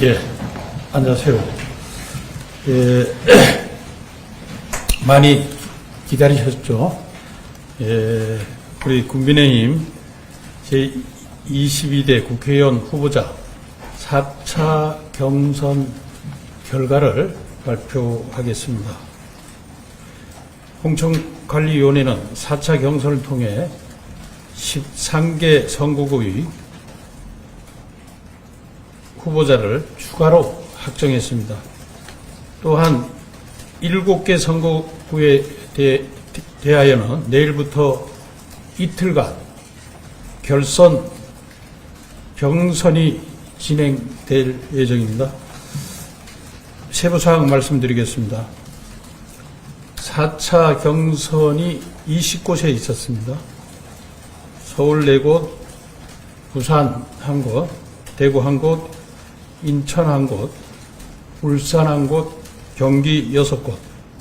예, 안녕하세요. 예, 많이 기다리셨죠? 예, 우리 국민의힘 제22대 국회의원 후보자 4차 경선 결과를 발표하겠습니다. 홍천관리위원회는 4차 경선을 통해 13개 선거구의 후보자를 추가로 확정했습니다. 또한 7개 선거구에 대하여는 내일부터 이틀간 경선이 진행될 예정입니다. 세부사항 말씀드리겠습니다. 4차 경선이 20곳에 있었습니다. 서울 4곳, 부산 1곳, 대구 1곳, 인천 1곳, 울산 1곳, 경기 6곳,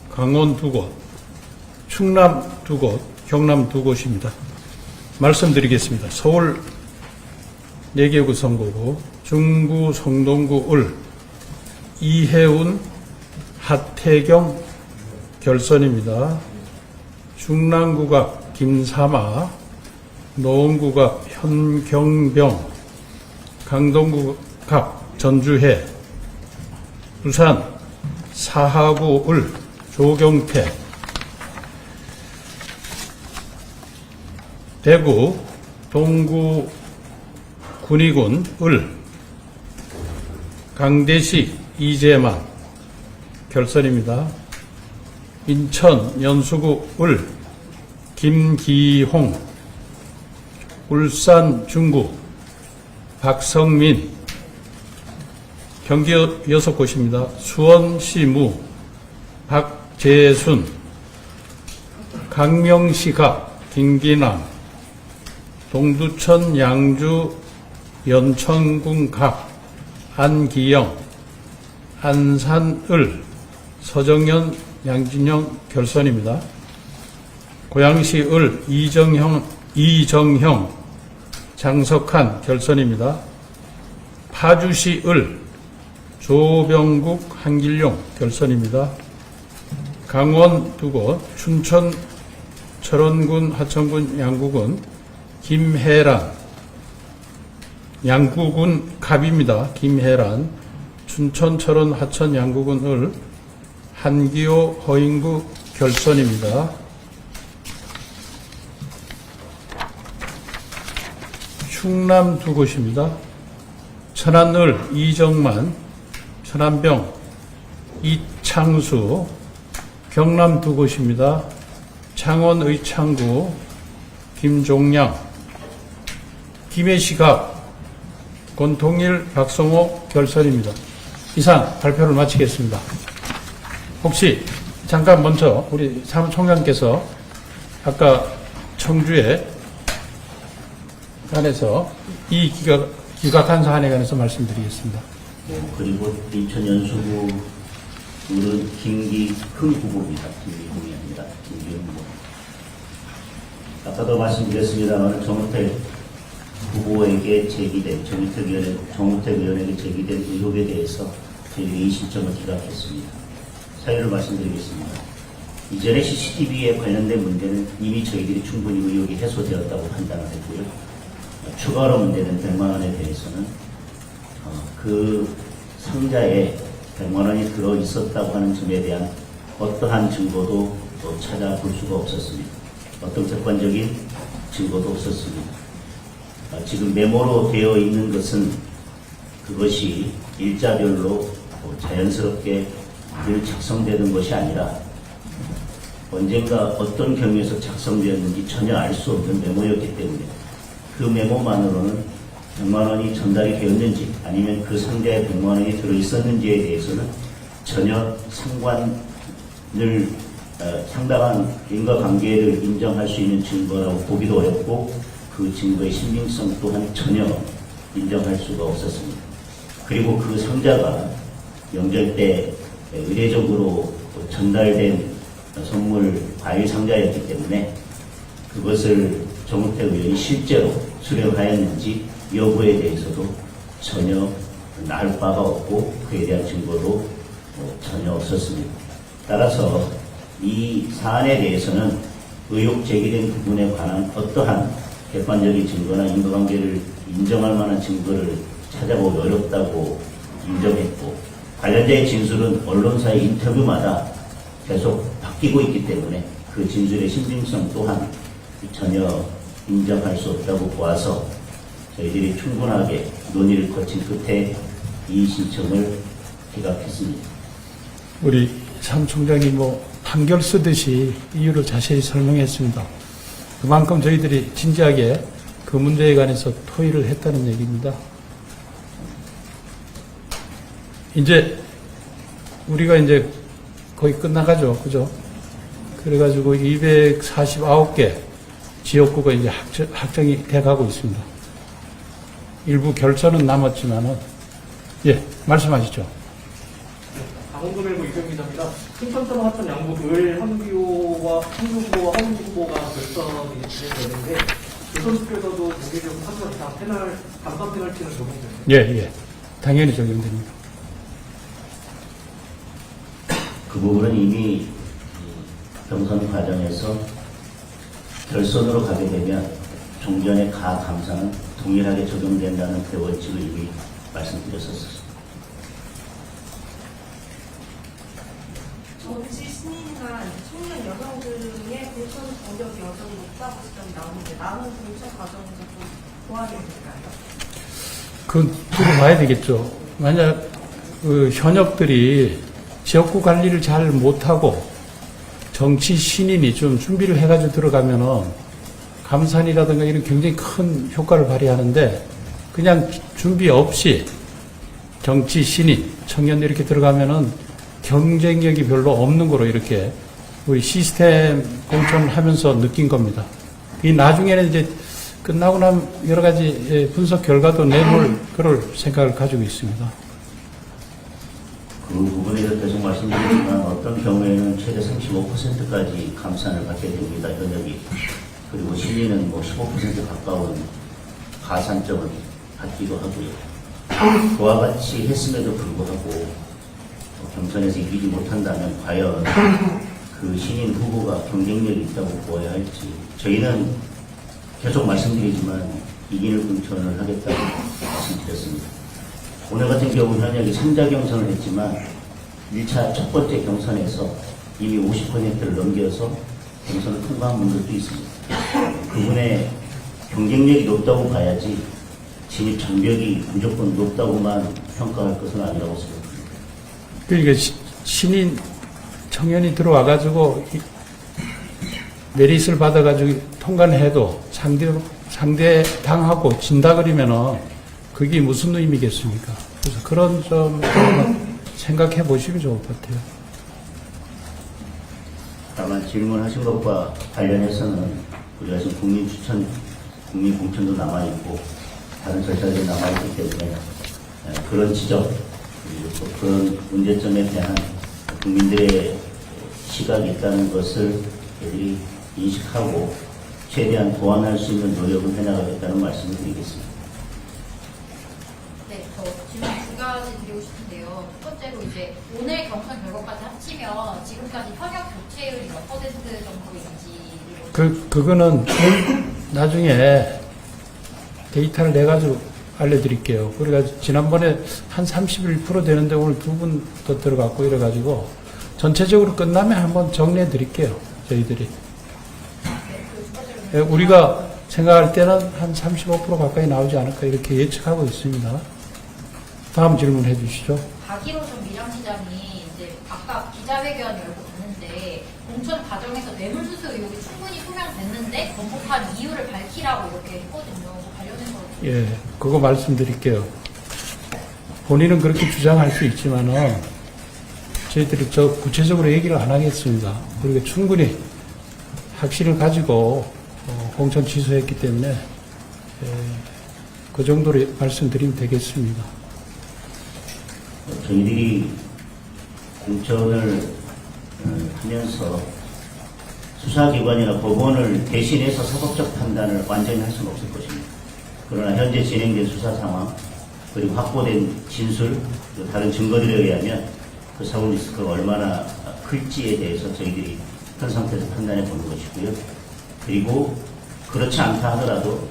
강원 2곳, 충남 2곳, 경남 2곳입니다. 말씀드리겠습니다. 서울 4개구 선거구, 중구, 성동구, 을, 이혜운, 하태경 결선입니다. 중랑구갑 김사마, 노원구갑 현경병, 강동구갑 전주혜, 부산 사하구 을 조경태, 대구 동구 군위군 을 강대시 이재만 결선입니다. 인천 연수구 을 김기홍, 울산 중구 박성민, 경기 6곳입니다. 수원시 무 박재순, 강명시갑 김기남, 동두천 양주 연천군 갑 안기영, 안산을 서정연 양진영 결선입니다. 고양시 을 이정형 장석한 결선입니다. 파주시 을 조병국 한길용 결선입니다. 강원 2곳, 춘천 철원군 하천군 양구군 김혜란, 양구군 갑입니다. 김혜란, 춘천 철원 하천 양구군 을 한기호 허인구 결선입니다. 충남 2곳입니다. 천안을 이정만, 천안병 이창수, 경남 2곳입니다. 창원 의창구 김종량, 김해시갑 권통일 박성호 결선입니다. 이상 발표를 마치겠습니다. 혹시 잠깐 먼저 우리 사무총장께서 아까 청주에 관해서 이 기각한 사안에 관해서 말씀드리겠습니다. 그리고 인천 연수구 은 김기흥 후보입니다. 김기흥입니다. 김기흥 후보. 아까도 말씀드렸습니다만 정우택 후보에게 제기된 정우택 위원에게 제기된 의혹에 대해서 저희가 이 신청을 기각했습니다. 사유를 말씀드리겠습니다. 이전에 CCTV에 관련된 문제는 이미 저희들이 충분히 의혹이 해소되었다고 판단을 했고요. 추가로 문제된 100만 원에 대해서는 그 상자에 100만 원이 들어있었다고 하는 점에 대한 어떠한 증거도 찾아볼 수가 없었습니다. 어떤 객관적인 증거도 없었습니다. 지금 메모로 되어 있는 것은 그것이 일자별로 자연스럽게 늘 작성되는 것이 아니라 언젠가 어떤 경위에서 작성되었는지 전혀 알 수 없는 메모였기 때문에 그 메모만으로는 100만 원이 전달이 되었는지 아니면 그 상자에 100만 원이 들어있었는지에 대해서는 전혀 상관을 상당한 인과관계를 인정할 수 있는 증거라고 보기도 어렵고 그 증거의 신빙성 또한 전혀 인정할 수가 없었습니다. 그리고 그 상자가 명절 때 의례적으로 전달된 선물 과일 상자였기 때문에 그것을 정우택 의원이 실제로 수령하였는지 여부에 대해서도 전혀 나을 바가 없고 그에 대한 증거도 전혀 없었습니다. 따라서 이 사안에 대해서는 의혹 제기된 부분에 관한 어떠한 객관적인 증거나 인과관계를 인정할 만한 증거를 찾아보기 어렵다고 인정했고, 관련자의 진술은 언론사의 인터뷰마다 계속 바뀌고 있기 때문에 그 진술의 신빙성 또한 전혀 인정할 수 없다고 보아서 저희들이 충분하게 논의를 거친 끝에 이의 신청을 기각했습니다. 우리 사무총장이 판결 쓰듯이 이유를 자세히 설명했습니다. 그만큼 저희들이 진지하게 그 문제에 관해서 토의를 했다는 얘기입니다. 우리가 거의 끝나가죠. 그죠? 그래가지고 249개 지역구가 확정이 돼가고 있습니다. 일부 결선은 남았지만은, 예, 말씀하시죠. 강원도일보 이경 기자입니다. 충청권 하천 양구 을 황규호와 황훈 후보가 결선이 진행되는데 그 선수께서도 정기적으로 판결상 감사 페널티는 적용됩니다. 예. 당연히 적용됩니다. 그 부분은 이미 경선 과정에서 결선으로 가게 되면 종전의 가 감사는 동일하게 적용된다는 그 원칙을 이미 말씀드렸었습니다. 정치 신인이나 청년 여성들의 공천 경력이 여전히 높다고 지적이 나오는데 남은 공천 과정에서 좀 보완이 될까요? 그건 두고 봐야 되겠죠. 만약 그 현역들이 지역구 관리를 잘 못하고 정치 신인이 좀 준비를 해가지고 들어가면은 감산이라든가 이런 굉장히 큰 효과를 발휘하는데, 그냥 준비 없이 정치 신인, 청년 이렇게 들어가면은 경쟁력이 별로 없는 거로 이렇게 우리 시스템 공천을 하면서 느낀 겁니다. 이 나중에는 끝나고 나면 여러 가지 분석 결과도 내볼 그럴 생각을 가지고 있습니다. 그 부분에 대해서 계속 말씀드리지만 어떤 경우에는 최대 35%까지 감산을 받게 됩니다. 현역이. 그리고 신인은 15% 가까운 가산점을 받기도 하고요. 그와 같이 했음에도 불구하고 경선에서 이기지 못한다면 과연 그 신인 후보가 경쟁력이 있다고 보아야 할지, 저희는 계속 말씀드리지만 이기는 공천을 하겠다고 말씀드렸습니다. 오늘 같은 경우 현역이 3자 경선을 했지만 1차 첫 번째 경선에서 이미 50%를 넘겨서 경선을 통과한 분들도 있습니다. 그분의 경쟁력이 높다고 봐야지 진입 장벽이 무조건 높다고만 평가할 것은 아니라고 생각합니다. 그러니까 신인 청년이 들어와가지고 메릿을 받아가지고 통과를 해도 상대 당하고 진다 그러면은 그게 무슨 의미겠습니까? 그래서 그런 점 생각해 보시면 좋을 것 같아요. 다만 질문하신 것과 관련해서는 우리가 지금 국민 공천도 남아있고 다른 절차들이 남아있기 때문에 그런 지적, 그리고 또 그런 문제점에 대한 국민들의 시각이 있다는 것을 저희들이 인식하고 최대한 보완할 수 있는 노력을 해나가겠다는 말씀을 드리겠습니다. 네, 저 질문 두 가지 드리고 싶은데요. 첫 번째로 오늘 경선 결과까지 합치면 지금까지 현역 교체율이 몇 퍼센트 정도인지. 그거는 나중에 데이터를 내가지고 알려드릴게요. 그래가지고 지난번에 한 31% 되는데 오늘 2분 더 들어갔고 이래가지고 전체적으로 끝나면 한번 정리해 드릴게요. 저희들이. 우리가 생각할 때는 한 35% 가까이 나오지 않을까 이렇게 예측하고 있습니다. 다음 질문 해주시죠. 박일호전 미장시장이 아까 기자회견 열고 갔는데 공천 과정에서 뇌물수수 의혹이 충분히 소명됐는데 번복한 이유를 밝히라고 이렇게 했거든요. 관련해서. 예, 그거 말씀드릴게요. 본인은 그렇게 주장할 수 있지만은 저희들이 구체적으로 얘기를 안 하겠습니다. 우리가 충분히 확신을 가지고 공천 취소했기 때문에 그 정도로 말씀드리면 되겠습니다. 저희들이 공천을 하면서 수사기관이나 법원을 대신해서 사법적 판단을 완전히 할 수는 없을 것입니다. 그러나 현재 진행된 수사 상황, 그리고 확보된 진술, 또 다른 증거들에 의하면 그 사고 리스크가 얼마나 클지에 대해서 저희들이 현 상태에서 판단해 보는 것이고요. 그리고 그렇지 않다 하더라도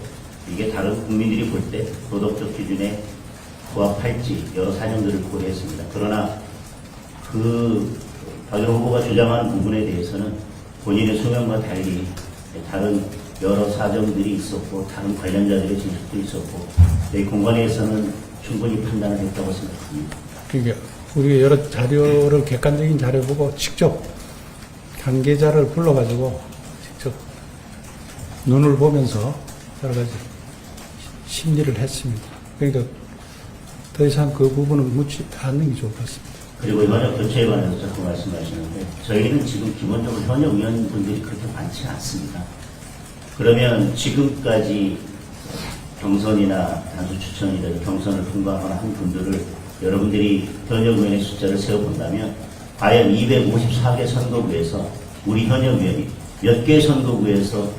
이게 다른 국민들이 볼 때 도덕적 기준에 부합할지 여러 사정들을 고려했습니다. 그러나 그 박영호 후보가 주장하는 부분에 대해서는 본인의 소명과 달리 다른 여러 사정들이 있었고 다른 관련자들의 진술도 있었고 저희 공관위에서는 충분히 판단을 했다고 생각합니다. 그러니까 우리가 여러 자료를 객관적인 자료 보고 직접 관계자를 불러가지고 직접 눈을 보면서 여러 가지 심리를 했습니다. 그러니까 더 이상 그 부분은 묻지 않는 게 좋을 것 같습니다. 그리고 이번에 교체에 관해서 자꾸 말씀하시는데 저희는 지금 기본적으로 현역 의원분들이 그렇게 많지 않습니다. 그러면 지금까지 경선이나 단수 추천이나 경선을 통과하거나 한 분들을 여러분들이 현역 의원의 숫자를 세워본다면 과연 254개 선거구에서 우리 현역 의원이 몇 개 선거구에서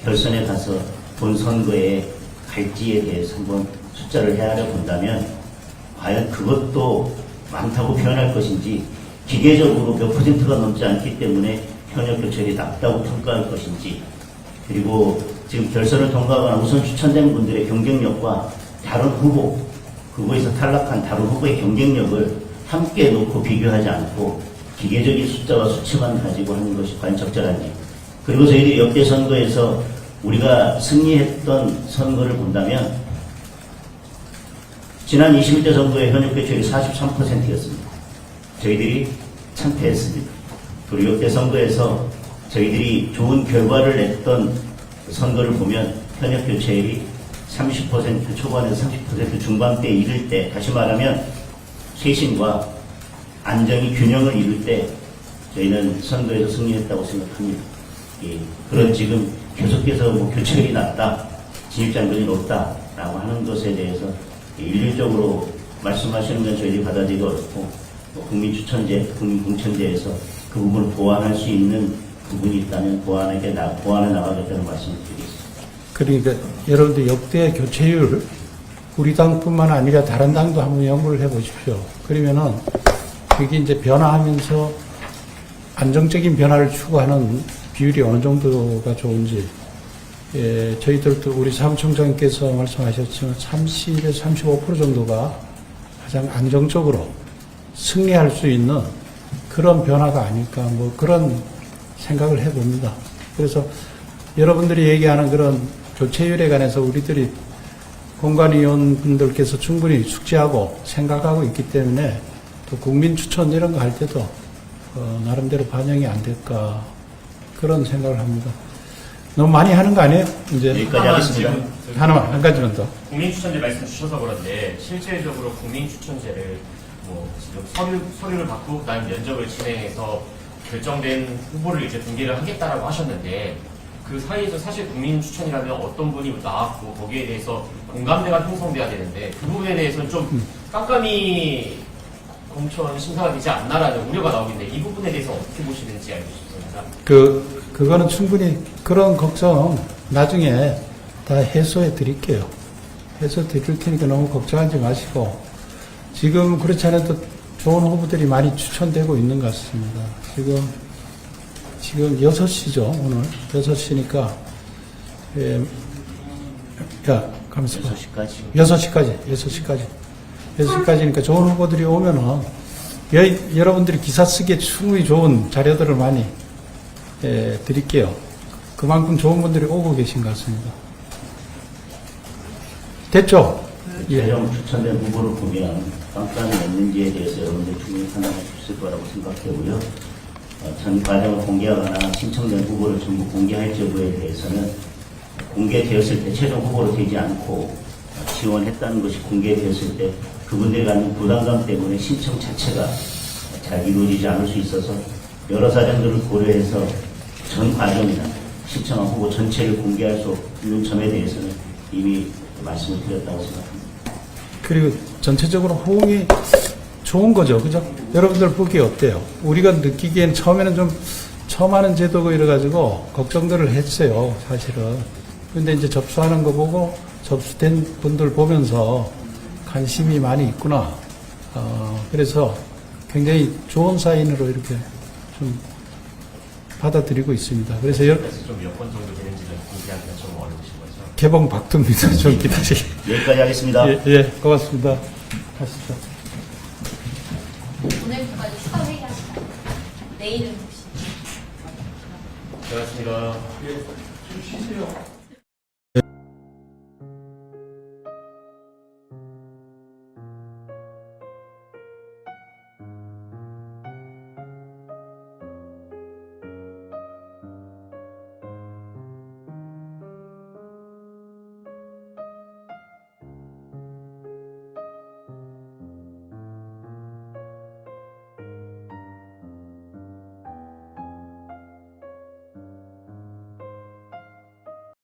결선에 가서 본 선거에 갈지에 대해서 한번 숫자를 헤아려 본다면 과연 그것도 많다고 표현할 것인지 기계적으로 몇 %가 넘지 않기 때문에 현역 교체율이 낮다고 평가할 것인지 그리고 지금 결선을 통과하거나 우선 추천된 분들의 경쟁력과 다른 후보에서 탈락한 다른 후보의 경쟁력을 함께 놓고 비교하지 않고 기계적인 숫자와 수치만 가지고 하는 것이 과연 적절한지 그리고 저희들이 역대 선거에서 우리가 승리했던 선거를 본다면 지난 21대 선거의 현역 교체율이 43%였습니다. 저희들이 참패했습니다. 그리고 역대 선거에서 저희들이 좋은 결과를 냈던 선거를 보면 현역 교체율이 30% 초반에서 30% 중반대에 이를 때 다시 말하면 쇄신과 안정이 균형을 이룰 때 저희는 선거에서 승리했다고 생각합니다. 예, 그런 지금 계속해서 교체율이 낮다, 진입장벽이 높다라고 하는 것에 대해서 일률적으로 말씀하시는 건 저희들이 받아들이기 어렵고 국민추천제, 국민공천제에서 그 부분을 보완할 수 있는 부분이 있다면 보완해 나가겠다는 말씀을 드리겠습니다. 그러니까 여러분들 역대 교체율 우리 당뿐만 아니라 다른 당도 한번 연구를 해보십시오. 그러면은 그게 이제 변화하면서 안정적인 변화를 추구하는 비율이 어느 정도가 좋은지 저희들도 우리 사무총장께서 말씀하셨지만 30에서 35% 정도가 가장 안정적으로 승리할 수 있는 그런 변화가 아닐까 뭐 그런 생각을 해봅니다. 그래서 여러분들이 얘기하는 그런 교체율에 관해서 우리들이 공관위원분들께서 충분히 숙지하고 생각하고 있기 때문에 또 국민 추천 이런 거 할 때도 나름대로 반영이 안 될까 그런 생각을 합니다. 너무 많이 하는 거 아니에요? 이제 여기까지 하겠습니다. 하나만 한 가지만 더. 국민추천제 말씀 주셔서 그런데 실질적으로 국민추천제를 지금 서류를 받고 그다음 면접을 진행해서 결정된 후보를 이제 공개를 하겠다라고 하셨는데 그 사이에서 사실 국민추천이라면 어떤 분이 나왔고 거기에 대해서 공감대가 형성돼야 되는데 그 부분에 대해서는 좀 깜깜이 공천 심사가 되지 않나라는 우려가 나오는데 이 부분에 대해서 어떻게 보시는지 알고 싶습니다. 그거는 충분히 그런 걱정 나중에 다 해소해 드릴게요. 해소 드릴 테니까 너무 걱정하지 마시고 지금 그렇지 않아도 좋은 후보들이 많이 추천되고 있는 것 같습니다. 지금 6시죠, 오늘. 6시니까, 가만있어 봐. 6시까지니까 좋은 후보들이 오면은, 여러분들이 기사 쓰기에 충분히 좋은 자료들을 많이, 드릴게요. 그만큼 좋은 분들이 오고 계신 것 같습니다. 됐죠? 최종 추천된 후보를 보면 깜깜이 없는지에 대해서 여러분들 충분히 판단할 수 있을 거라고 생각되고요. 전 과정을 공개하거나 신청된 후보를 전부 공개할지 여부에 대해서는 공개되었을 때 최종 후보로 되지 않고 지원했다는 것이 공개되었을 때 그분들이 갖는 부담감 때문에 신청 자체가 잘 이루어지지 않을 수 있어서 여러 사정들을 고려해서 전 과정이나 신청한 후보 전체를 공개할 수 없는 점에 대해서는 이미 말씀을 드렸다고 생각합니다. 그리고 전체적으로 호응이 좋은 거죠. 그죠? 여러분들 보기에 어때요? 우리가 느끼기엔 처음에는 좀 처음 하는 제도고 이래가지고 걱정들을 했어요. 사실은. 근데 이제 접수하는 거 보고 접수된 분들 보면서 관심이 많이 있구나. 그래서 굉장히 좋은 사인으로 이렇게 좀 받아들이고 있습니다. 그래서 그래서 좀 몇 번 정도 되는지는 공개하기가 좀 어려우신 거죠? 개봉 박두입니다. 좀 기다리세요. 여기까지 하겠습니다. 예, 고맙습니다. 가시죠. 오늘부터까지 추가 회의하시죠. 내일은 혹시. 고맙습니다. 좀 쉬세요.